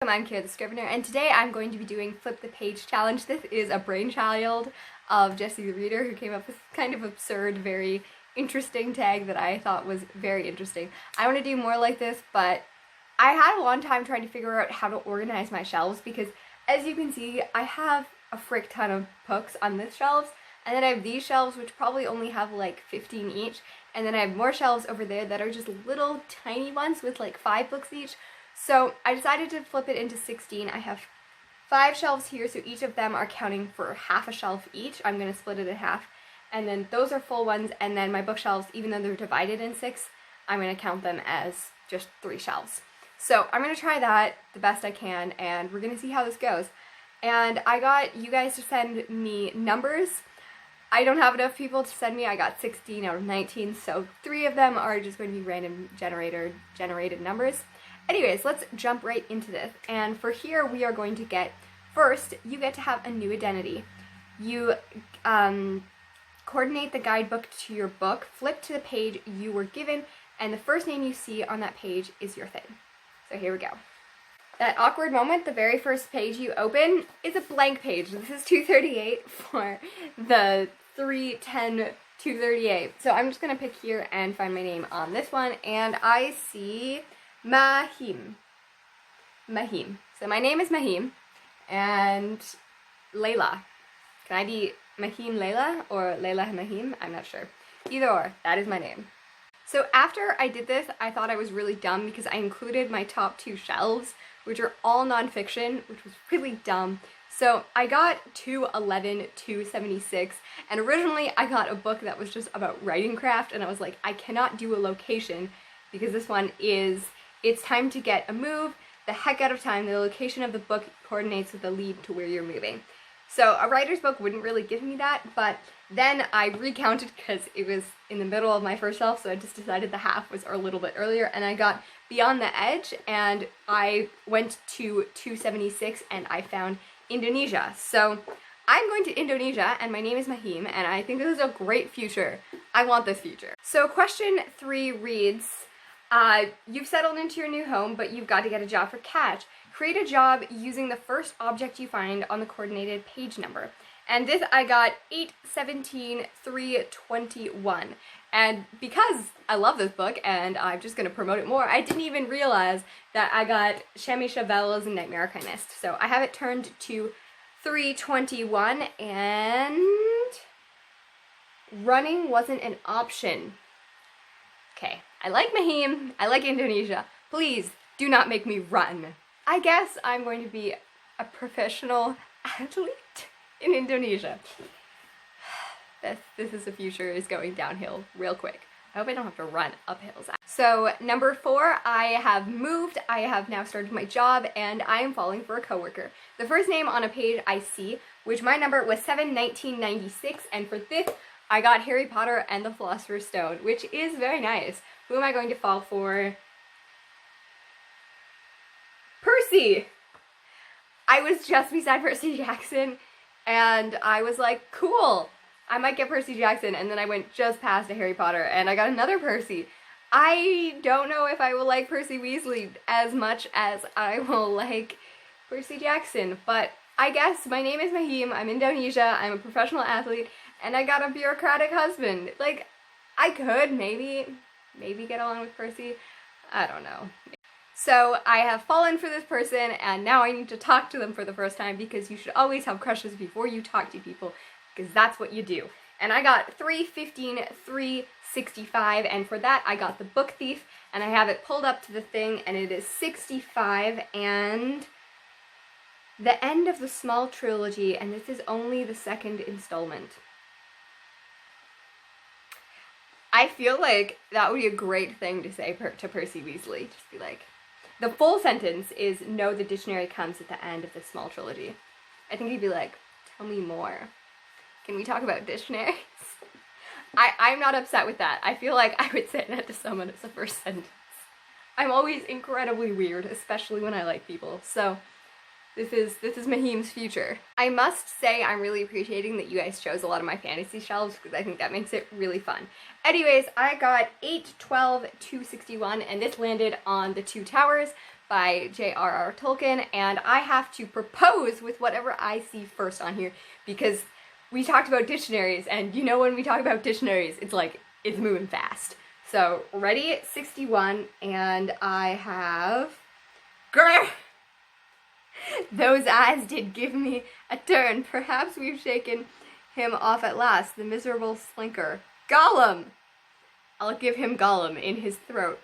I'm Kara the Scrivener, and today I'm going to be doing Flip the Page Challenge. This is a brainchild of Jesse the Reader, who came up with kind of absurd, very interesting tag that I thought was very interesting. I want to do more like this, but I had a long time trying to figure out how to organize my shelves because, as you can see, I have a frick ton of books on this shelves, and then I have these shelves which probably only have like 15 each, and then I have more shelves over there that are just little tiny ones with like 5 books each. So I decided to flip it into 16. I have 5 shelves here, so each of them are counting for half a shelf each. I'm going to split it in half, and then those are full ones, and then my bookshelves, even though they're divided in 6, I'm going to count them as just 3 shelves. So I'm going to try that the best I can, and we're going to see how this goes. And I got you guys to send me numbers. I don't have enough people to send me. I got 16 out of 19, so 3 of them are just going to be random generated numbers. Anyways, let's jump right into this. And for here, we are going to get, first, you get to have a new identity. You coordinate the guidebook to your book, flip to the page you were given, and the first name you see on that page is your thing. So here we go. That awkward moment, the very first page you open is a blank page. This is 238 for the 3-10-238. So I'm just going to pick here and find my name on this one, and I see Mahim. So my name is Mahim, and Layla. Can I be Mahim Layla or Layla Mahim? I'm not sure. Either or, that is my name. So after I did this, I thought I was really dumb because I included my top 2 shelves, which are all nonfiction, which was really dumb. So I got 211, 276, and originally I got a book that was just about writing craft, and I was like, I cannot do a location because this one is, it's time to get a move, the heck out of time. The location of the book coordinates with the lead to where you're moving. So a writer's book wouldn't really give me that, but then I recounted because it was in the middle of my first shelf, so I just decided the half was a little bit earlier, and I got Beyond the Edge, and I went to 276 and I found Indonesia. So I'm going to Indonesia, and my name is Mahim, and I think this is a great future. I want this future. So question 3 reads, you've settled into your new home, but you've got to get a job for cash. Create a job using the first object you find on the coordinated page number. And this I got 8-17-3-21. And because I love this book and I'm just going to promote it more, I didn't even realize that I got Shami Chavel's Nightmare Archivist. So I have it turned to 321, and running wasn't an option. Okay, I like Mahim, I like Indonesia. Please do not make me run. I guess I'm going to be a professional athlete in Indonesia. This is the future is going downhill real quick. I hope I don't have to run up hills. So number 4, I have moved, I have now started my job, and I am falling for a coworker. The first name on a page I see, which my number was 7-19-96, and for this, I got Harry Potter and the Philosopher's Stone, which is very nice. Who am I going to fall for? Percy! I was just beside Percy Jackson, and I was like, cool, I might get Percy Jackson, and then I went just past a Harry Potter, and I got another Percy. I don't know if I will like Percy Weasley as much as I will like Percy Jackson, but I guess my name is Mahim, I'm Indonesia, I'm a professional athlete, and I got a bureaucratic husband. Like, I could maybe get along with Percy. I don't know. So I have fallen for this person, and now I need to talk to them for the first time, because you should always have crushes before you talk to people, because that's what you do. And I got 3-15-3-65, and for that I got The Book Thief, and I have it pulled up to the thing, and it is 65, and the end of the small trilogy, and this is only the 2nd installment. I feel like that would be a great thing to say to Percy Weasley. Just be like, the full sentence is, no, the dictionary comes at the end of the small trilogy. I think he'd be like, tell me more. Can we talk about dictionaries? I'm not upset with that. I feel like I would say that to someone as a first sentence. I'm always incredibly weird, especially when I like people. So this is Mahim's future. I must say I'm really appreciating that you guys chose a lot of my fantasy shelves because I think that makes it really fun. Anyways, I got 8-12-261, and this landed on the 2 towers. by J.R.R. Tolkien, and I have to propose with whatever I see first on here, because we talked about dictionaries, and you know when we talk about dictionaries, it's like, it's moving fast. So, ready, 61, and I have... Grr! Those eyes did give me a turn. Perhaps we've shaken him off at last, the miserable slinker. Gollum! I'll give him Gollum in his throat.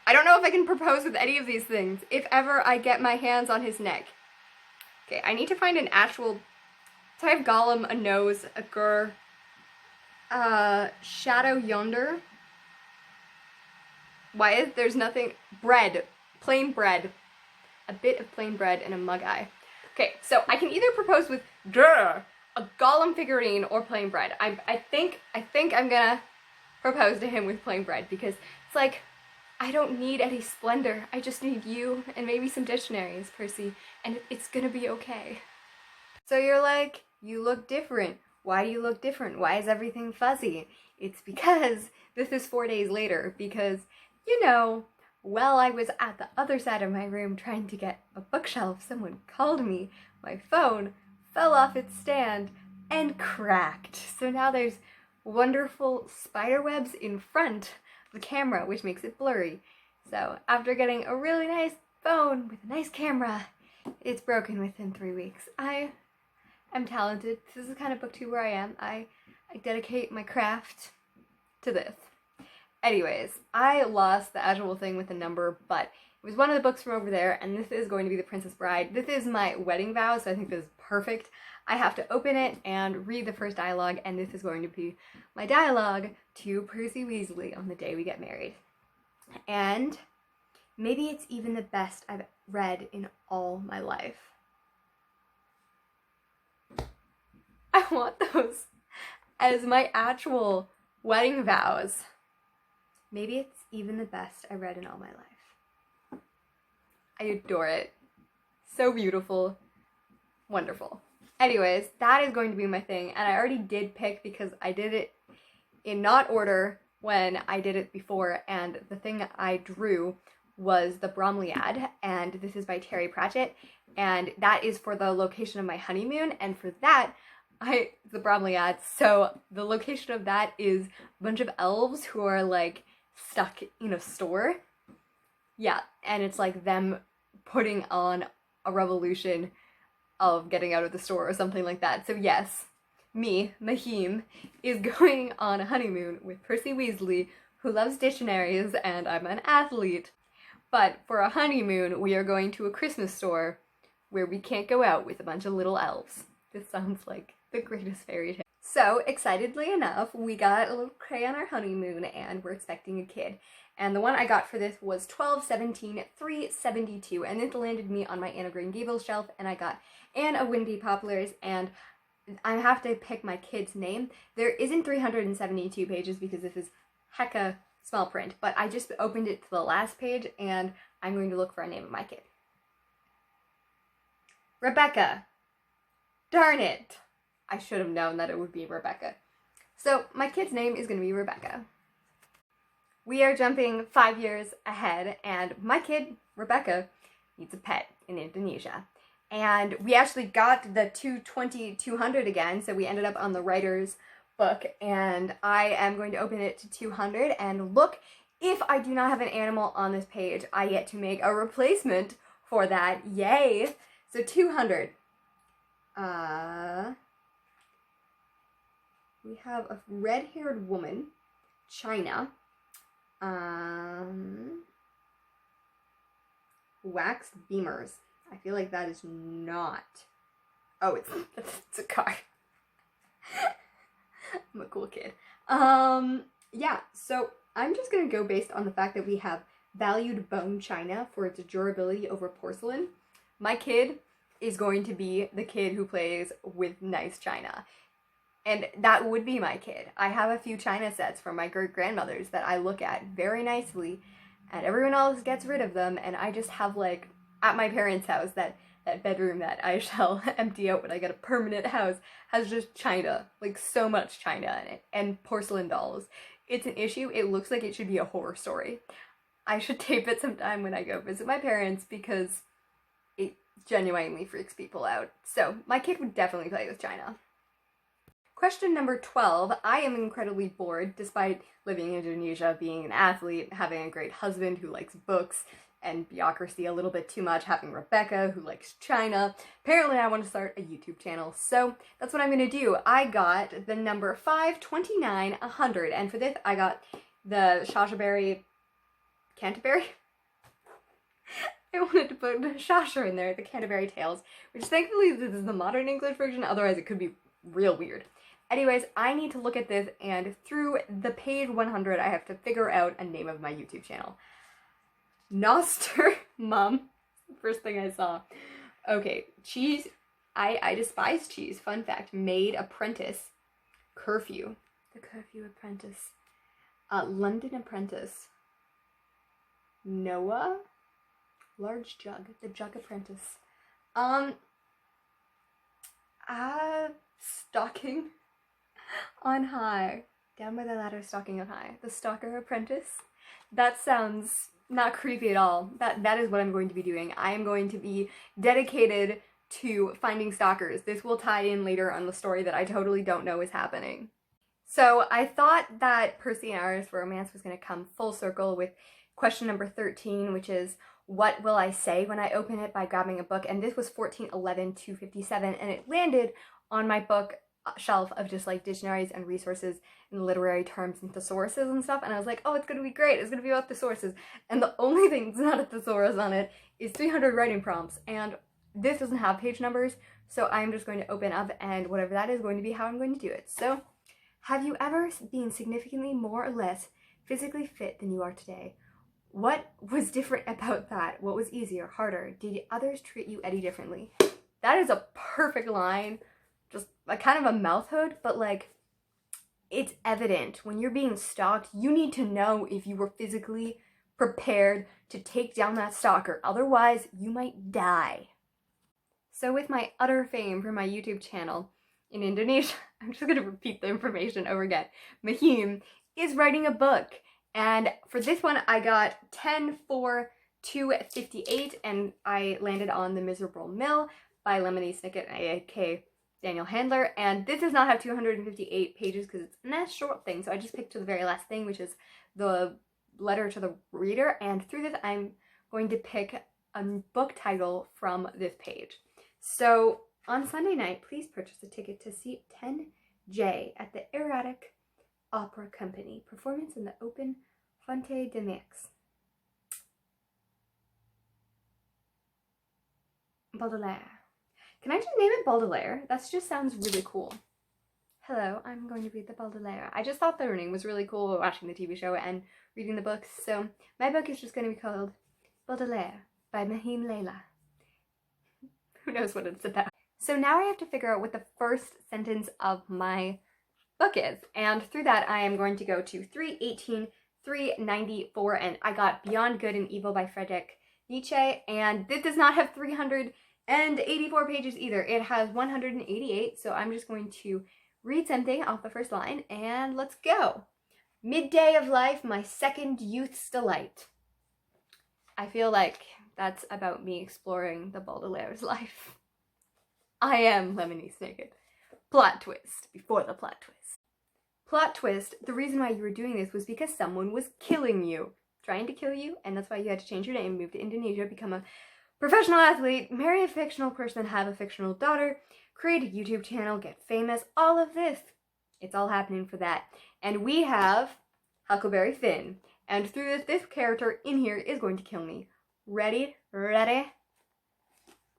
I don't know if I can propose with any of these things, if ever I get my hands on his neck. Okay, I need to find an actual... So I have Gollum, a nose, a grr, shadow yonder. Why is there's nothing? Bread. Plain bread. A bit of plain bread and a mug eye. Okay, so I can either propose with grr, a Gollum figurine, or plain bread. I think I'm gonna propose to him with plain bread, because it's like, I don't need any splendor. I just need you and maybe some dictionaries, Percy, and it's gonna be okay. So you're like, you look different. Why do you look different? Why is everything fuzzy? It's because this is 4 days later, because, you know, while I was at the other side of my room trying to get a bookshelf, someone called me. My phone fell off its stand and cracked. So now there's wonderful spider webs in front of the camera, which makes it blurry. So after getting a really nice phone with a nice camera, it's broken within 3 weeks. I am talented. This is the kind of booktube where I am. I dedicate my craft to this. Anyways, I lost the actual thing with the number, but it was one of the books from over there, and this is going to be The Princess Bride. This is my wedding vow, so I think this is perfect. I have to open it and read the first dialogue, and this is going to be my dialogue to Percy Weasley on the day we get married. And maybe it's even the best I've read in all my life. I want those as my actual wedding vows. Maybe it's even the best I read in all my life. I adore it. So beautiful. Wonderful. Anyways, that is going to be my thing, and I already did pick because I did it in not order when I did it before, and the thing I drew was the Bromeliad, and this is by Terry Pratchett, and that is for the location of my honeymoon, and for that, the Bromeliad, so the location of that is a bunch of elves who are like stuck in a store. Yeah, and it's like them putting on a revolution of getting out of the store or something like that. So yes, me, Mahim, is going on a honeymoon with Percy Weasley, who loves dictionaries, and I'm an athlete. But for a honeymoon, we are going to a Christmas store where we can't go out with a bunch of little elves. This sounds like the greatest fairy tale. So, excitedly enough, we got a little cray on our honeymoon, and we're expecting a kid. And the one I got for this was 12/17/372, and this landed me on my Anne of Green Gables shelf, and I got Anne of Windy Poplars, and I have to pick my kid's name. There isn't 372 pages because this is hecka small print, but I just opened it to the last page, and I'm going to look for a name of my kid. Rebecca. Darn it. I should have known that it would be Rebecca. So my kid's name is going to be Rebecca. We are jumping 5 years ahead, and my kid, Rebecca, needs a pet in Indonesia. And we actually got the 220-200 again, so we ended up on the writer's book, and I am going to open it to 200, and look, if I do not have an animal on this page, I get to make a replacement for that. Yay! So 200. We have a red-haired woman, China, wax beamers. I feel like that is not, oh, it's a car. I'm a cool kid. Yeah, so I'm just gonna go based on the fact that we have valued bone china for its durability over porcelain. My kid is going to be the kid who plays with nice china. And that would be my kid. I have a few china sets from my great-grandmothers that I look at very nicely, and everyone else gets rid of them, and I just have, like, at my parents' house, that bedroom that I shall empty out when I get a permanent house, has just china, like, so much china in it, and porcelain dolls. It's an issue. It looks like it should be a horror story. I should tape it sometime when I go visit my parents because it genuinely freaks people out. So my kid would definitely play with China. Question number 12. I am incredibly bored despite living in Indonesia, being an athlete, having a great husband who likes books and bureaucracy a little bit too much, having Rebecca who likes China. Apparently I want to start a YouTube channel, so that's what I'm going to do. I got the number 5, 29, 100, and for this I got the Shashaberry Canterbury? I wanted to put Shasha in there, the Canterbury Tales, which thankfully this is the modern English version, otherwise it could be real weird. Anyways, I need to look at this, and through the page 100, I have to figure out a name of my YouTube channel. Noster Mum. First thing I saw. Okay, cheese. I despise cheese. Fun fact. Maid Apprentice. Curfew. The Curfew Apprentice. London Apprentice. Noah. Large Jug. The Jug Apprentice. Stalking on High. Down by the ladder, stalking on high. The Stalker Apprentice. That sounds not creepy at all. That is what I'm going to be doing. I am going to be dedicated to finding stalkers. This will tie in later on the story that I totally don't know is happening. So I thought that Percy and Iris romance was going to come full circle with question number 13, which is, what will I say when I open it by grabbing a book? And this was 1411-257, and it landed on my book shelf of just like dictionaries and resources and literary terms and thesauruses and stuff, and I was like, oh, it's gonna be great, it's gonna be about thesauruses, and the only thing that's not a thesaurus on it is 300 writing prompts, and this doesn't have page numbers, so I'm just going to open up, and whatever that is going to be how I'm going to do it. So, have you ever been significantly more or less physically fit than you are today? What was different about that? What was easier, harder? Did others treat you any differently? That is a perfect line. Just like kind of a mouth hood, but like it's evident when you're being stalked, you need to know if you were physically prepared to take down that stalker. Otherwise, you might die. So with my utter fame for my YouTube channel in Indonesia, I'm just going to repeat the information over again. Mahim is writing a book, and for this one I got 10-4-258, and I landed on The Miserable Mill by Lemony Snicket, aka Daniel Handler, and this does not have 258 pages because it's a nice short thing, so I just picked to the very last thing, which is the letter to the reader, and through this I'm going to pick a book title from this page. So on Sunday night, please purchase a ticket to seat 10J at the Erratic Opera Company. Performance in the open Fonte de Mix. Baudelaire. Can I just name it Baudelaire? That just sounds really cool. Hello, I'm going to read the Baudelaire. I just thought the name was really cool watching the TV show and reading the books, so my book is just going to be called Baudelaire by Mahim Leila. Who knows what it's about? So now I have to figure out what the first sentence of my book is, and through that I am going to go to 318, 394, and I got Beyond Good and Evil by Friedrich Nietzsche, and this does not have 384 pages either. It has 188, so I'm just going to read something off the first line, and let's go. Midday of life, my second youth's delight. I feel like that's about me exploring the Baudelaire's life. I am Lemony Snicket. Plot twist before the plot twist. Plot twist, the reason why you were doing this was because someone was killing you. Trying to kill you, and that's why you had to change your name, move to Indonesia, become a professional athlete, marry a fictional person, have a fictional daughter, create a YouTube channel, get famous, all of this. It's all happening for that. And we have Huckleberry Finn. And through this character in here is going to kill me. Ready? Ready?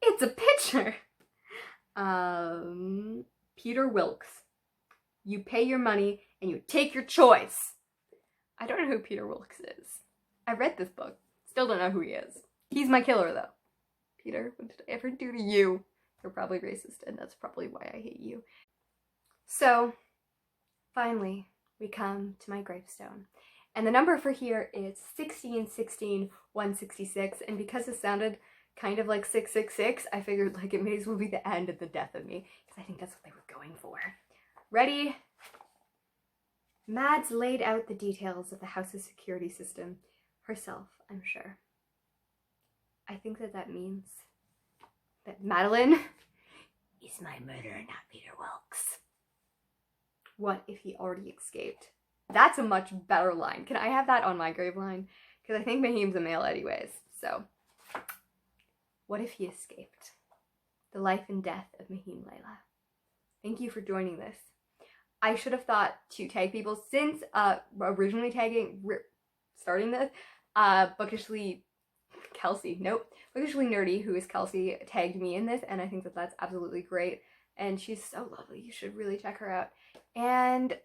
It's a picture! Peter Wilkes. You pay your money and you take your choice. I don't know who Peter Wilkes is. I read this book. Still don't know who he is. He's my killer though. Peter, what did I ever do to you? You're probably racist, and that's probably why I hate you. So, finally, we come to my gravestone. And the number for here is 1616-166, and because it sounded kind of like 666, I figured like it may as well be the end of the death of me, because I think that's what they were going for. Ready? Mads laid out the details of the house's security system. herself, I'm sure. I think that means that Madeline is my murderer, not Peter Wilkes. What if he already escaped? That's a much better line. Can I have that on my grave line? Because I think Mahim's a male anyways, so. What if he escaped? The life and death of Mahim Layla. Thank you for joining this. I should have thought to tag people since originally starting this, bookishly nerdy, who is Kelsey, tagged me in this, and I think that's absolutely great. And she's so lovely. You should really check her out. And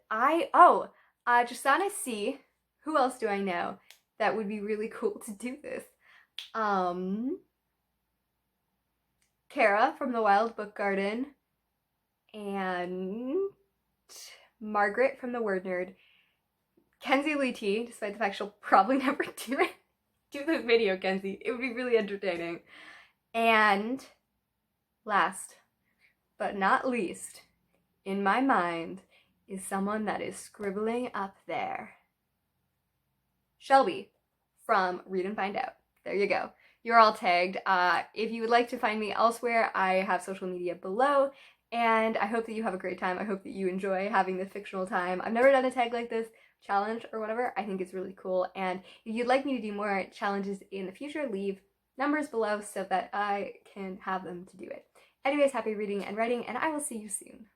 Jasana C. Who else do I know that would be really cool to do this? Kara from the Wild Book Garden, and Margaret from the Word Nerd, Kenzie Lee T, despite the fact she'll probably never do this video, Kenzie. It would be really entertaining. And last but not least, in my mind, is someone that is scribbling up there. Shelby from Read and Find Out. There you go. You're all tagged. If you would like to find me elsewhere, I have social media below, and I hope that you have a great time. I hope that you enjoy having this fictional time. I've never done a tag like this, challenge or whatever. I think it's really cool, and if you'd like me to do more challenges in the future, leave numbers below so that I can have them to do it. Anyways, happy reading and writing, and I will see you soon.